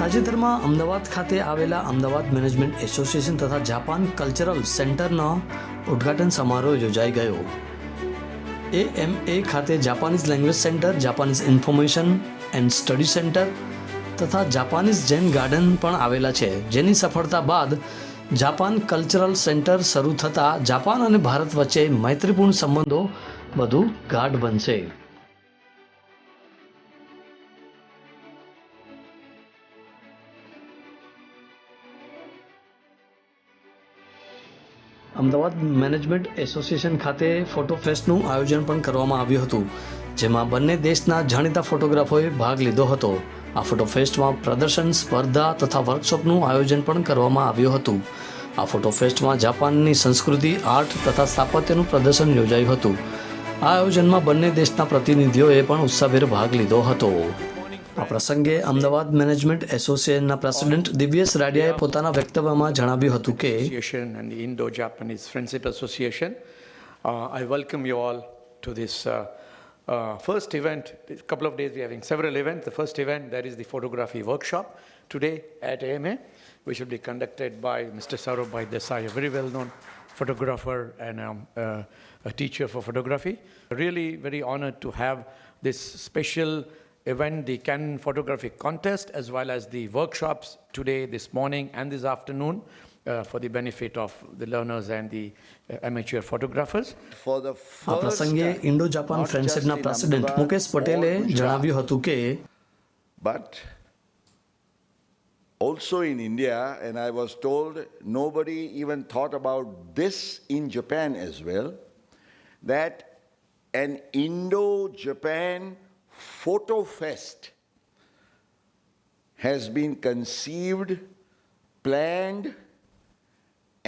તાજેતરમાં અમદાવાદ ખાતે આવેલા અમદાવાદ મેનેજમેન્ટ એસોસિએશન તથા જાપાન કલ્ચરલ સેન્ટરનો ઉદ્ઘાટન સમારોહ યોજાઈ ગયો. AMA ખાતે Japanese language centre, Japanese information and study centre તથા જાપાનીઝ જૈન ગાર્ડન પણ આવેલા છે, જેની સફળતા બાદ જાપાન કલ્ચરલ સેન્ટર શરૂ થતાં જાપાન અને ભારત વચ્ચે મૈત્રીપૂર્ણ સંબંધો વધુ ગાઢ બનશે. અમદાવાદ મેનેજમેન્ટ એસોસિએશન ખાતે ફોટો ફેસ્ટનું આયોજન પણ કરવામાં આવ્યું હતું, જેમાં બંને દેશના જાણીતા ફોટોગ્રાફરોએ ભાગ લીધો હતો. આ ફોટો ફેસ્ટમાં પ્રદર્શન, સ્પર્ધા તથા વર્કશોપનું આયોજન પણ કરવામાં આવ્યું હતું. આ ફોટો ફેસ્ટમાં જાપાનની સંસ્કૃતિ, આર્ટ તથા સ્થાપત્યનું પ્રદર્શન યોજાયું હતું. આ આયોજનમાં બંને દેશના પ્રતિનિધિઓએ પણ ઉત્સાહભેર ભાગ લીધો હતો. આ પ્રસંગે અમદાવાદ મેનેજમેન્ટ એસોસિએશનના પ્રેસિડેન્ટ દિવ્યેશ રાડિયાએ પોતાના વક્તવ્યમાં જણાવ્યું હતું કે and the Indo-Japanese Friendship Association, I welcome you all to this first event. A couple of days we are having several events. The first event, that is the photography workshop today at AMA, which will be conducted by Mr. Saurabh Desai, a very well-known photographer and a teacher for photography. Really very honored to have this special event, the Canon photography contest, as well as the workshops today, this morning and this afternoon for the benefit of the learners and the amateur photographers. આ પ્રસંગે Indo Japan ફ્રેન્ડશિપના president Mukesh પટેલે જણાવ્યું હતું કે But also in India, and I was told nobody even thought about this in Japan as well, that an Indo-Japan photo fest has been conceived, planned,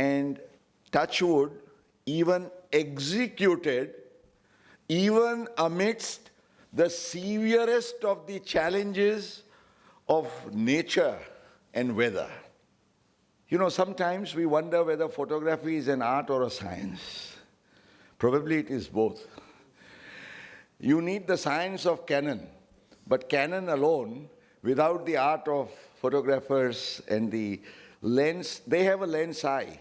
and touchwood, even executed, even amidst the severest of the challenges of nature and weather. You know, sometimes we wonder whether photography is an art or a science. Probably it is both. You need the science of Canon, but Canon alone, without the art of photographers and the lens, they have a lens eye,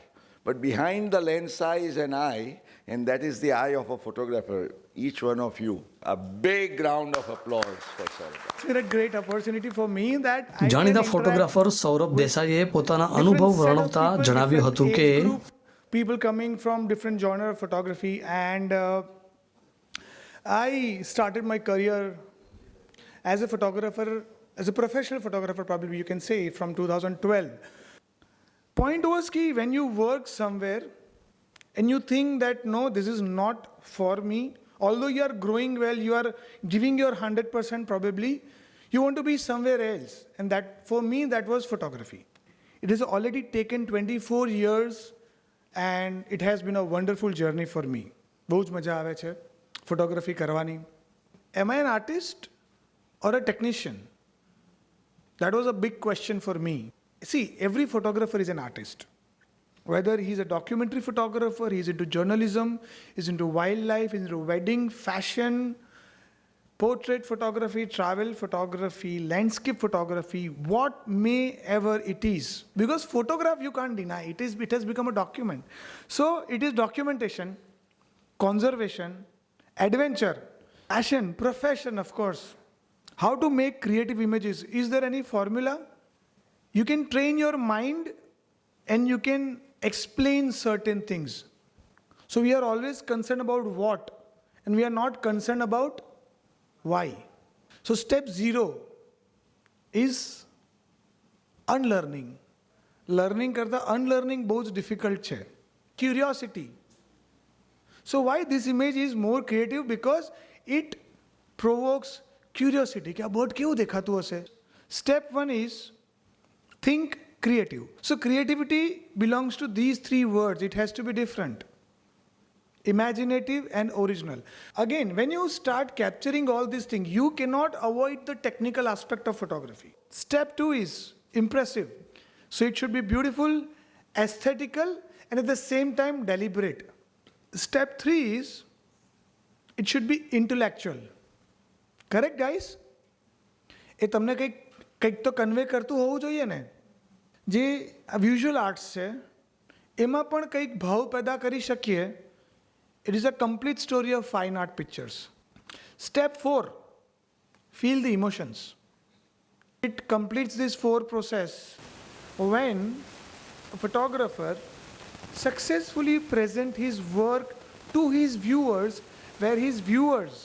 but behind the lens eye is an eye, and that is the eye of a photographer. Each one of you, a big round of applause for Saurabh. It's been a great opportunity for me that I જાણીતા can photographer Saurabh દેસાઈએ પોતાના અનુભવ વર્ણવતા જણાવ્યું હતું કે people coming from different genre of photography, and I started my career as a photographer, as a professional photographer, probably you can say, from 2012. Point was ki when you work somewhere and you think that no, this is not for me, although you are growing well, you are giving your 100% probably, you want to be somewhere else. And that, for me, that was photography. It has already taken 24 years and it has been a wonderful journey for me. બહુ જ મજા આવે છે photography કરવાની. Am I an artist or a technician? That was a big question for me. See, every photographer is an artist. Whether he's a documentary photographer, he's into journalism, he's into wildlife, he's into wedding, fashion, portrait photography, travel photography, landscape photography, what may ever it is. Because photograph you can't deny, it has become a document. So it is documentation, conservation, adventure, passion, profession, of course. How to make creative images. Is there any formula? You can train your mind and you can explain certain things. So we are always concerned about what, and we are not concerned about why. So step 0 is unlearning. Learning karta unlearning both difficult che. Curiosity. So why this image is more creative? Because it provokes curiosity. क्या bird क्यों देखातु हसे? Step 1 is think creative. So creativity belongs to these 3 words. It has to be different. Imaginative and original. Again, when you start capturing all these things, you cannot avoid the technical aspect of photography. Step 2 is impressive. So it should be beautiful, aesthetical, and at the same time deliberate. Step 3 is it should be intellectual. Correct, guys? એ તમને કંઈક કંઈક તો convey કરતું હોવું જોઈએ ને. જે visual arts છે એમાં પણ કંઈક ભાવ પેદા કરી શકીએ. It is a complete story of fine art pictures. Step 4, feel the emotions. It completes this 4 process when a photographer successfully present his work to his viewers, where his viewers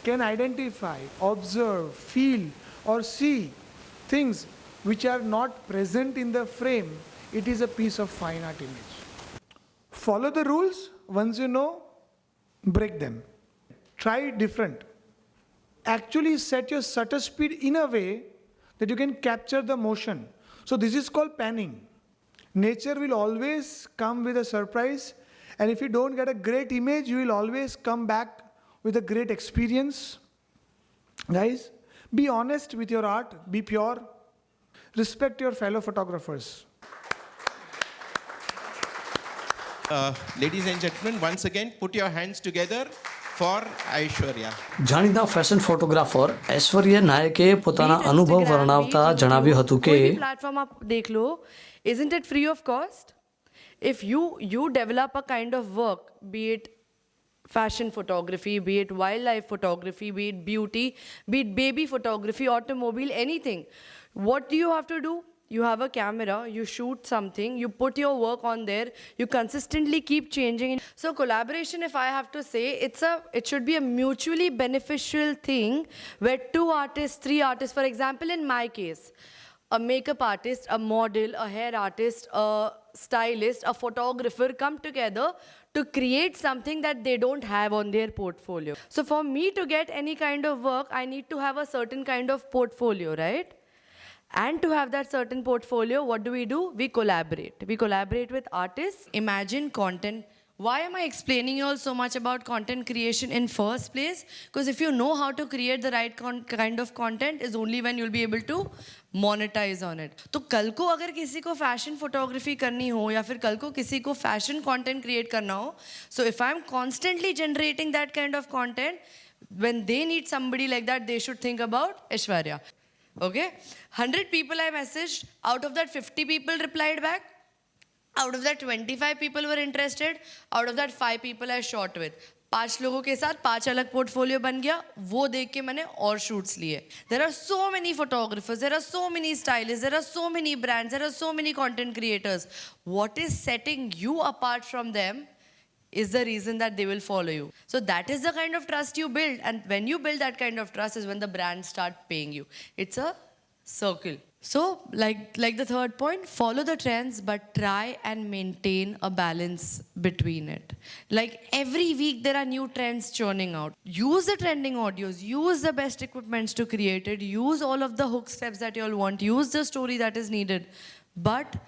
can identify, observe, feel or see things which are not present in the frame. It is a piece of fine art image. Follow the rules. Once you know, break them. Try different. Actually set your shutter speed in a way that you can capture the motion. So this is called panning. Nature will always come with a surprise, and if you don't get a great image, you will always come back with a great experience. Guys, be honest with your art, be pure, respect your fellow photographers. Ladies and gentlemen, once again, put your hands together for Aishwarya. જાણીતા fashion photographer ઐશ્વર્ય નાયકે પોતાના Be it અનુભવ Instagram, વર્ણવતા be it જણાવ્યું YouTube, હતું कोई भी કે platform आप देख लो, isn't it free of cost? If you develop a kind of work, be it fashion photography, be it wildlife photography, be it beauty, be it baby photography, automobile, anything, what do you have to do? You have a camera, you shoot something, you put your work on there, you consistently keep changing. So collaboration, if I have to say, it should be a mutually beneficial thing where 2 artists, 3 artists, for example, in my case, a makeup artist, a model, a hair artist, a stylist, a photographer come together to create something that they don't have on their portfolio. So for me to get any kind of work, I need to have a certain kind of portfolio, right? And to have that certain portfolio, what do? We collaborate. We collaborate with artists. Imagine content. Why am I explaining you all so much about content creation in first place? Because if you know how to create the right kind of content is only when you'll be able to monetize on it. तो कल को अगर किसी को fashion photography करनी हो या फिर कल को किसी को fashion content create करना हो, so if I'm constantly generating that kind of content, when they need somebody like that, they should think about Aishwarya. Okay? 100 people I messaged, out of that 50 people replied back, out of that 25 people were interested, out of that 5 people I shot with. 5 लोगों के साथ 5 अलग portfolio बन गया, वो देख के मैंने और शूट्स लिए. There are so many photographers, there are so many stylists, there are so many brands, there are so many content creators. What is setting you apart from them is the reason that they will follow you. So that is the kind of trust you build, and when you build that kind of trust is when the brands start paying you. It's a circle. So like the third point, follow the trends but try and maintain a balance between it. Like every week there are new trends churning out. Use the trending audios, use the best equipments to create it, use all of the hook steps that you all want, use the story that is needed, but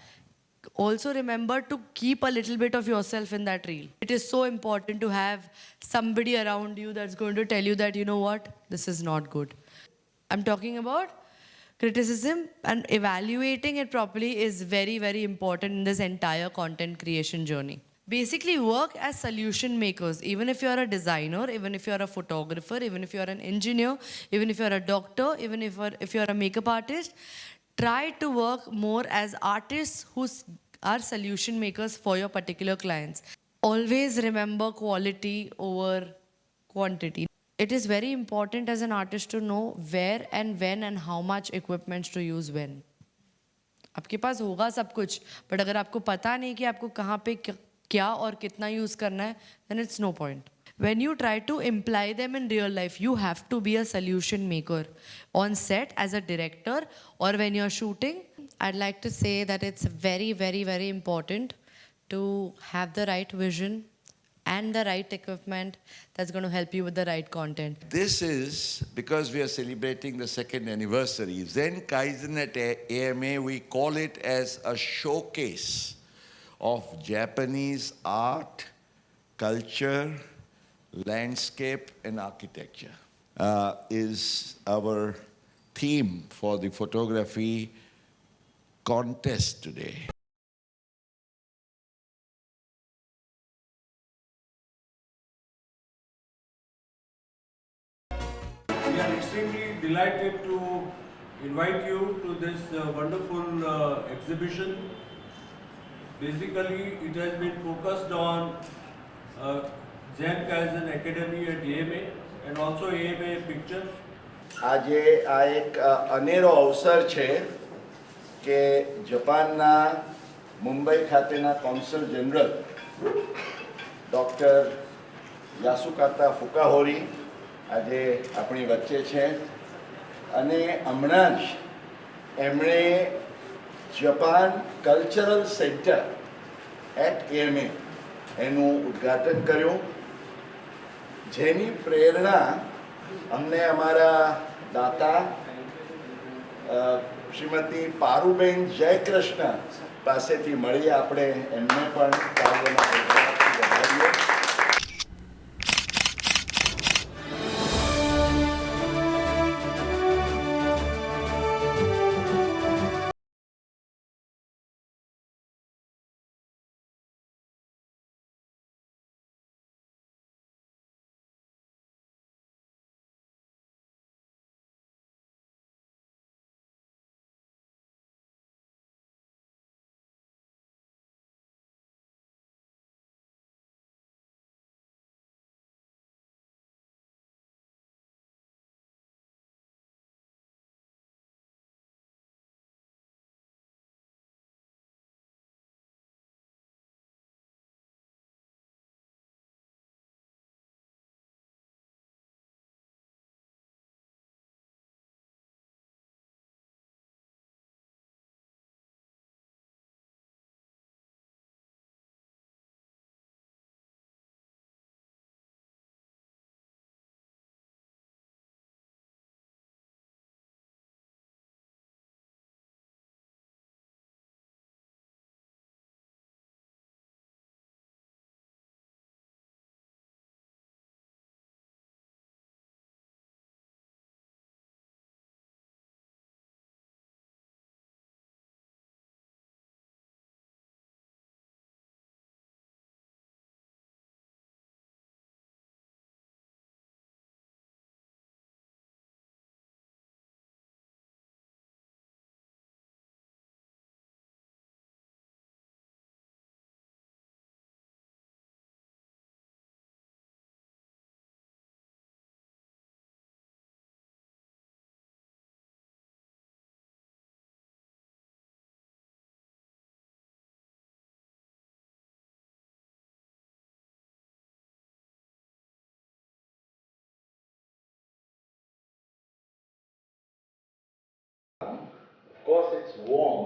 also remember to keep a little bit of yourself in that reel. It is so important to have somebody around you that's going to tell you that, you know what, this is not good. I'm talking about criticism, and evaluating it properly is very, very important in this entire content creation journey. Basically work as solution makers. Even if you're a designer, even if you're a photographer, even if you're an engineer, even if you're a doctor, even if you're a makeup artist, try to work more as artists who are solution makers for your particular clients. Always remember quality over quantity. It is very important as an artist to know where and when and how much equipment to use when. आपके पास होगा सब कुछ, but अगर आपको पता नहीं कि आपको कहाँ पे क्या और कितना use करना है, then it's no point. When you try to imply them in real life, you have to be a solution maker on set as a director or when you're shooting. I'd like to say that it's very, very, very important to have the right vision and the right equipment that's going to help you with the right content. This is because we are celebrating the 2nd anniversary. Zen Kaizen at AMA, we call it as a showcase of Japanese art, culture, landscape and architecture is our theme for the photography contest today. We are extremely delighted to invite you to this wonderful exhibition. Basically, it has been focused on Zen Kaizen Academy at AMA and also AMA Pictures. આજે આ એક અનેરો અવસર છે કે જપાનના મુંબઈ ખાતેના consul general doctor Yasukata Fukahori આજે આપણી વચ્ચે છે અને હમણાં જ એમણે Japan cultural centre at AMA એનું ઉદ્ઘાટન કર્યું જેની પ્રેરણા અમને અમારા દાતા શ્રીમતી પારુબેન જયકૃષ્ણ પાસેથી મળી. આપણે એમને પણ કાર્યમાં વધારીએ. Of course, it's warm,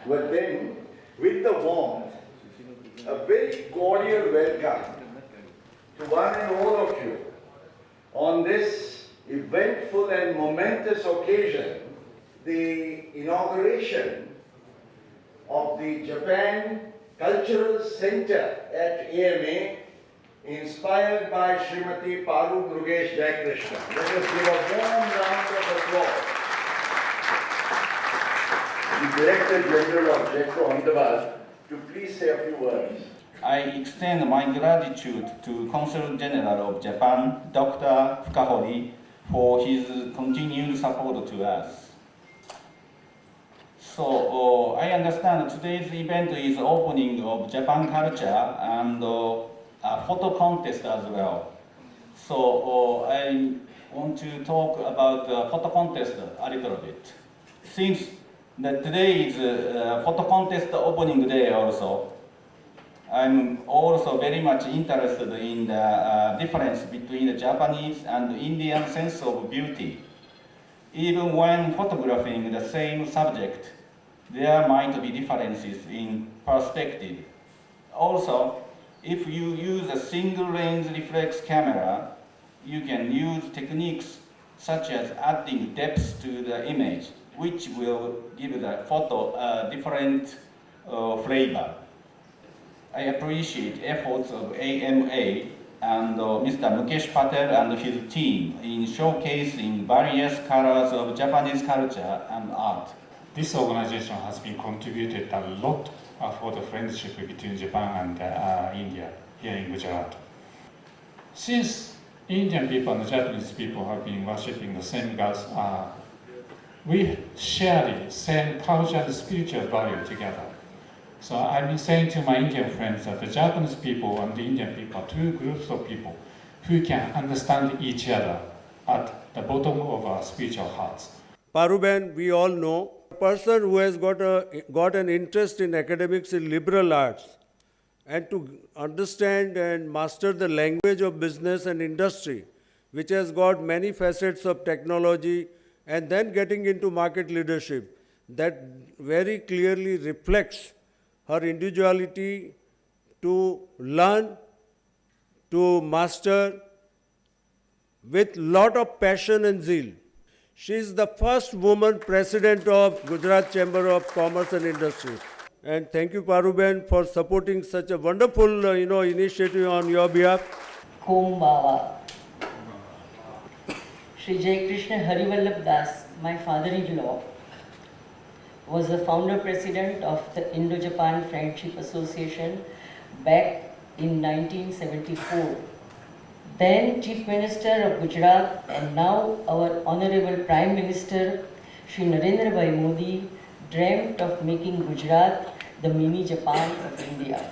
but then with the warmth, a very cordial welcome to one and all of you on this eventful and momentous occasion, the inauguration of the Japan Cultural Center at AMA, inspired by Srimati Paru Murugesh Jayakrishna. Let us give a warm round of applause. The Director General of JETRO Ahmedabad to please say a few words. I extend my gratitude to Consul General of Japan, Dr. Fukahori, for his continued support to us. So I understand today's event is opening of Japan culture and a photo contest as well. So I want to talk about the photo contest a little bit. Since that today is photo contest opening day also, I'm also very much interested in the difference between the Japanese and Indian sense of beauty. Even when photographing the same subject, there might be differences in perspective. Also, if you use a single lens reflex camera, you can use techniques such as adding depth to the image, which will give the photo a different flavor. I appreciate efforts of AMA and Mr. Mukesh Patel and his team in showcasing various colors of Japanese culture and art. This organization has been contributed a lot for the friendship between Japan and India here in Gujarat. Since Indian people and Japanese people have been worshipping the same gods we share the same culture and spiritual value together. So I'm saying to my Indian friends that the Japanese people and the Indian people are two groups of people who can understand each other at the bottom of our spiritual hearts. Paruben, we all know, a person who has got an interest in academics in liberal arts and to understand and master the language of business and industry, which has got many facets of technology, and then getting into market leadership, that very clearly reflects her individuality to learn, to master with lot of passion and zeal. She is the first woman president of Gujarat Chamber of Commerce and Industry. And thank you, Paruben, for supporting such a wonderful initiative on your behalf. Om Baba. Sri Jai Krishna Harivallabh Das, my father-in-law, was the founder president of the Indo-Japan Friendship Association back in 1974. Then Chief Minister of Gujarat and now our Honorable Prime Minister Shri Narendra Bhai Modi dreamt of making Gujarat the mini Japan of India.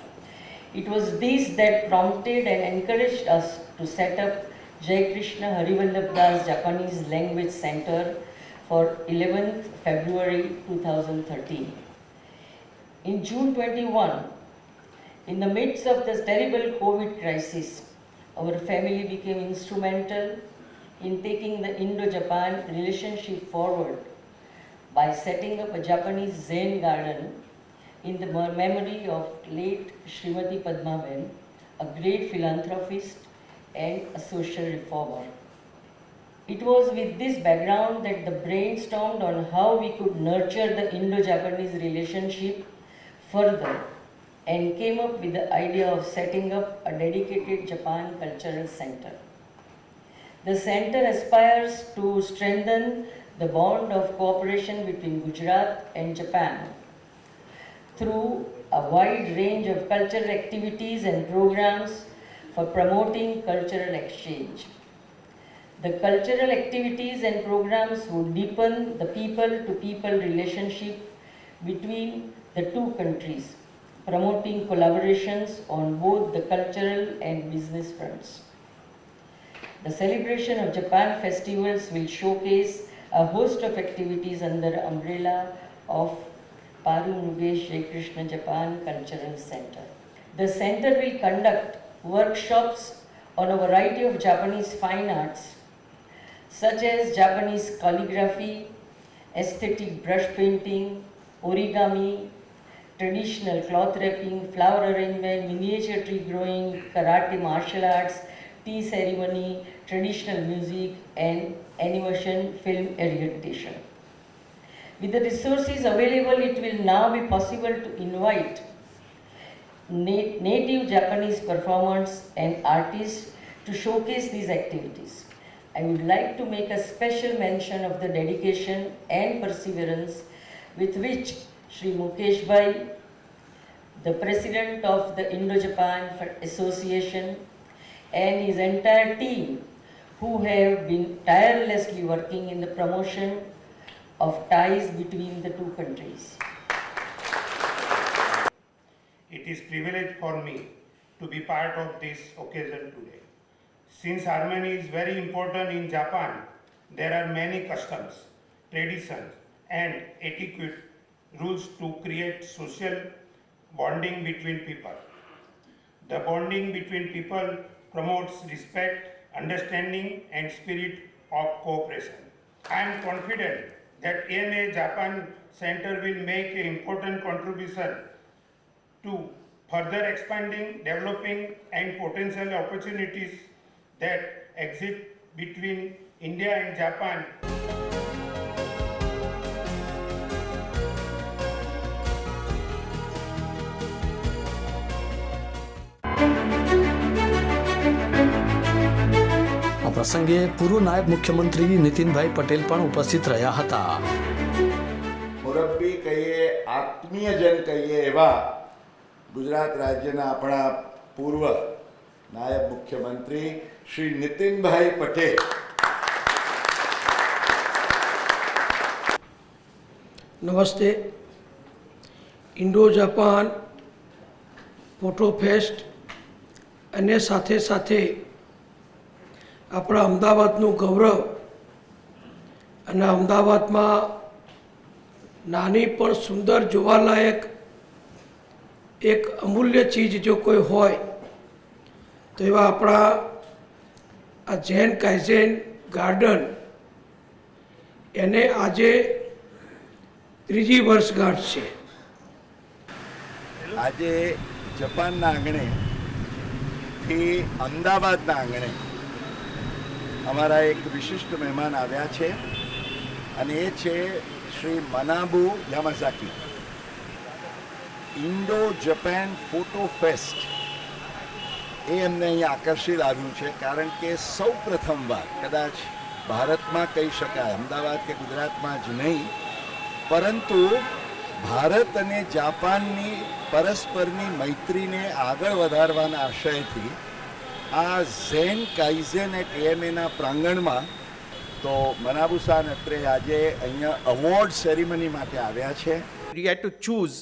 It was this that prompted and encouraged us to set up Jai Krishna Harivallabh Das Japanese Language Center for 11th February 2013. In June 21, in the midst of this terrible COVID crisis, our family became instrumental in taking the Indo-Japan relationship forward by setting up a Japanese Zen garden in the memory of late Srimati Padmaben, a great philanthropist and a social reformer. It was with this background that the brainstormed on how we could nurture the Indo-Japanese relationship further and came up with the idea of setting up a dedicated Japan Cultural Center. The center aspires to strengthen the bond of cooperation between Gujarat and Japan through a wide range of cultural activities and programs for promoting cultural exchange. The cultural activities and programs would deepen the people-to-people relationship between the two countries, promoting collaborations on both the cultural and business fronts. The celebration of Japan festivals will showcase a host of activities under the umbrella of Paru Mugesh Jai Krishna Japan Cultural Center. The center will conduct workshops on a variety of Japanese fine arts such as Japanese calligraphy, aesthetic brush painting, origami, traditional cloth wrapping, flower arrangement, miniature tree growing, karate martial arts, tea ceremony, traditional music, and animation film orientation. With the resources available, it will now be possible to invite native Japanese performers and artists to showcase these activities. I would like to make a special mention of the dedication and perseverance with which Sri Mukesh Bhai, the president of the Indo-Japan Association, and his entire team, who have been tirelessly working in the promotion of ties between the two countries. It is a privilege for me to be part of this occasion today. Since harmony is very important in Japan, there are many customs, traditions, and etiquette rules to create social bonding between people. The bonding between people promotes respect, understanding, and spirit of cooperation. I am confident that AMA Japan Center will make an important contribution to further expanding, developing, and potential opportunities that exist between India and Japan. આ પ્રસંગે પૂર્વ નાયબ મુખ્યમંત્રી નીતિનભાઈ પટેલ પણ ઉપસ્થિત રહ્યા હતા. મુરબ્બી કહીએ, આત્મીયજન કહીએ એવા ગુજરાત રાજ્યના આપણા પૂર્વ નાયબ મુખ્યમંત્રી શ્રી નીતિનભાઈ પટેલ નમસ્તે. ઇન્ડો-જાપાન ફોટો ફેસ્ટ અને સાથે સાથે આપણા અમદાવાદનું ગૌરવ અને અમદાવાદમાં નાની પણ સુંદર જોવાલાયક એક અમૂલ્ય ચીજ જો કોઈ હોય તો એવા આપણા આ જૈન કાઇઝેન ગાર્ડન એને આજે ત્રીજી વર્ષગાંઠ છે. આજે જપાનના આંગણેથી અમદાવાદના આંગણે અમારા એક વિશિષ્ટ મહેમાન આવ્યા છે અને એ છે Shri Manabu Yamazaki. Indo Japan photo fest એ એમને અહીંયા આકર્ષી લાવ્યું છે કારણ કે સૌ પ્રથમવાર કદાચ ભારતમાં કહી શકાય, અમદાવાદ કે ગુજરાતમાં જ નહીં, પરંતુ ભારત અને જાપાનની પરસ્પરની મૈત્રીને આગળ વધારવાના આશયથી આ ઝેન કાઇઝેન એટ એએમએના પ્રાંગણમાં તો મનાબુ-સાન અત્રે આજે અહીંયા અવોર્ડ સેરેમની માટે આવ્યા છે. We had to choose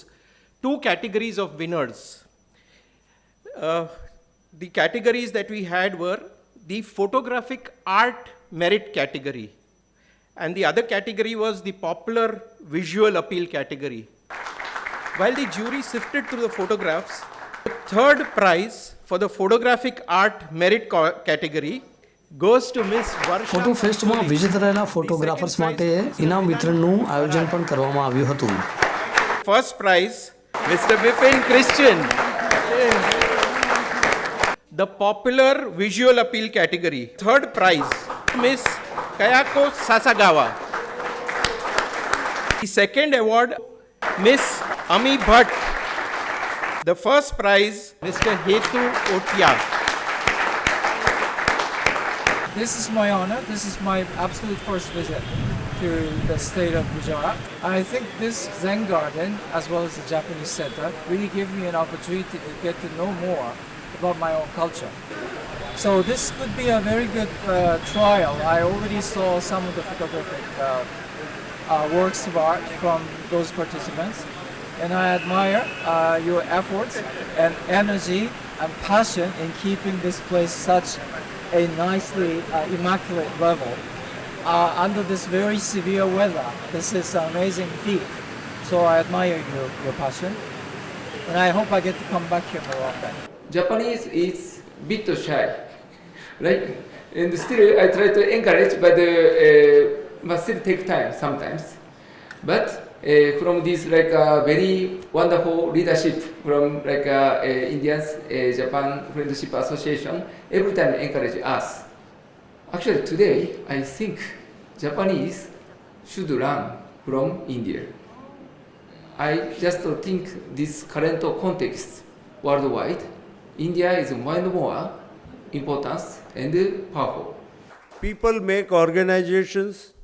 two categories of winners. The categories that we had were the photographic art merit category, and the other category was the popular visual appeal category. While the jury sifted through the photographs, the third prize for the photographic art merit category goes to Miss Varsha. Photo ફેસ્ટમાં વિજેતા રહેલા photographers માટે ઇનામ વિતરણનું આયોજન પણ કરવામાં આવ્યું હતું. First prize, Mr. Vipin Christian. The popular visual appeal category. Third prize, Miss Kayako Sasagawa. The second award, Miss Ami Bhatt. The first prize, Mr. Hetu Otia. This is my honor. This is my absolute first visit to the state of Gujarat. I think this Zen garden, as well as the Japanese center, really give me an opportunity to get to know more about my own culture. So this could be a very good trial. I already saw some of the photographic works of art from those participants, and I admire your efforts and energy and passion in keeping this place such a nicely immaculate level under this very severe weather. This is an amazing feat. So I admire your passion, and I hope I get to come back here more often. Japanese is bit shy, right? And still I try to encourage, but must still take time sometimes. But from this very wonderful leadership from Indians Japan Friendship Association, every time encourage us. Actually today I think Japanese should learn from India. I just think this current context worldwide, India is more and more important and powerful. People make organizations,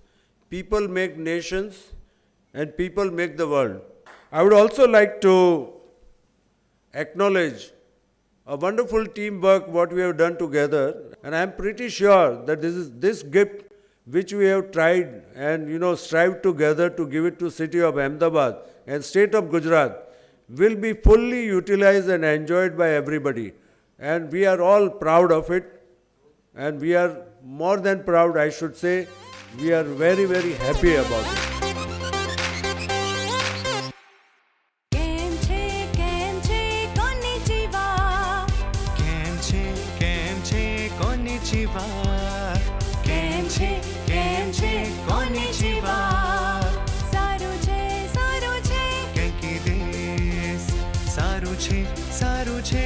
people make nations, and people make the world. I would also like to acknowledge a wonderful teamwork what we have done together, and I am pretty sure that this gift which we have tried and strived together to give it to city of Ahmedabad and state of Gujarat will be fully utilized and enjoyed by everybody, and we are all proud of it, and we are more than proud, I should say, we are very, very happy about it. સારું છે